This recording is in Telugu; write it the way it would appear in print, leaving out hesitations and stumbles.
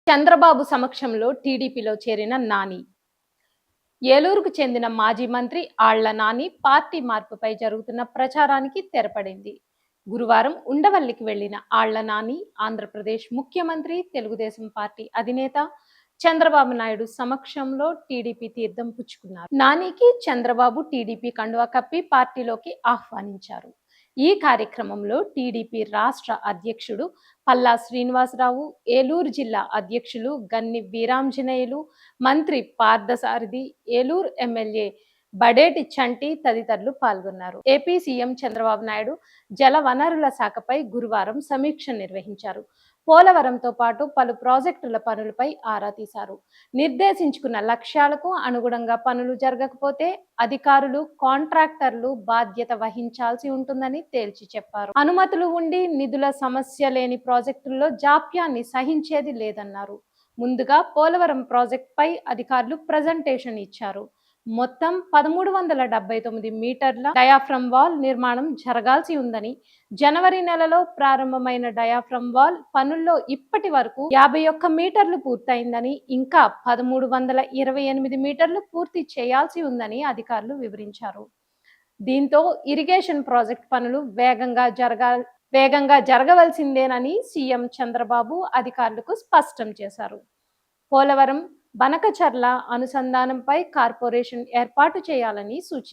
చంద్రబాబు సమక్షంలో టీడీపీలో చేరిన నాని. ఏలూరుకు చెందిన మాజీ మంత్రి ఆళ్ల నాని పార్టీ మార్పుపై జరుగుతున్న ప్రచారానికి తెరపడింది. గురువారం ఉండవల్లికి వెళ్లిన ఆళ్ల నాని ఆంధ్రప్రదేశ్ ముఖ్యమంత్రి, తెలుగుదేశం పార్టీ అధినేత చంద్రబాబు నాయుడు సమక్షంలో టీడీపీ తీర్థం పుచ్చుకున్నారు. నానికి చంద్రబాబు టీడీపీ కండువా కప్పి పార్టీలోకి ఆహ్వానించారు. ఈ కార్యక్రమంలో టీడీపీ రాష్ట్ర అధ్యక్షుడు పల్లా శ్రీనివాసరావు, ఏలూరు జిల్లా అధ్యక్షులు గన్ని వీరాంజనేయులు, మంత్రి పార్థసారథి, ఏలూరు ఎమ్మెల్యే బడేటి చంటి తదితరులు పాల్గొన్నారు. ఏపీ సీఎం చంద్రబాబు నాయుడు జలవనరుల శాఖపై గురువారం సమీక్ష నిర్వహించారు. పోలవరంతో పాటు పలు ప్రాజెక్టుల పనులపై ఆరా తీశారు. నిర్దేశించుకున్న లక్ష్యాలకు అనుగుణంగా పనులు జరగకపోతే అధికారులు, కాంట్రాక్టర్లు బాధ్యత వహించాల్సి ఉంటుందని తేల్చి చెప్పారు. అనుమతులు ఉండి నిధుల సమస్య లేని ప్రాజెక్టుల్లో జాప్యాన్ని సహించేది లేదన్నారు. ముందుగా పోలవరం ప్రాజెక్టుపై అధికారులు ప్రజెంటేషన్ ఇచ్చారు. మొత్తం 1379 మీటర్ల డయాఫ్రమ్ వాల్ నిర్మాణం జరగాల్సి ఉందని, జనవరి నెలలో ప్రారంభమైన డయాఫ్రమ్ వాల్ పనుల్లో ఇప్పటి వరకు 51 మీటర్లు పూర్తయిందని, ఇంకా 1328 మీటర్లు పూర్తి చేయాల్సి ఉందని అధికారులు వివరించారు. దీంతో ఇరిగేషన్ ప్రాజెక్ట్ పనులు వేగంగా జరగవలసిందేనని సీఎం చంద్రబాబు అధికారులకు స్పష్టం చేశారు. పోలవరం బనకచర్ల అనుసంధానంపై కార్పొరేషన్ ఏర్పాటు చేయాలని సూచించారు.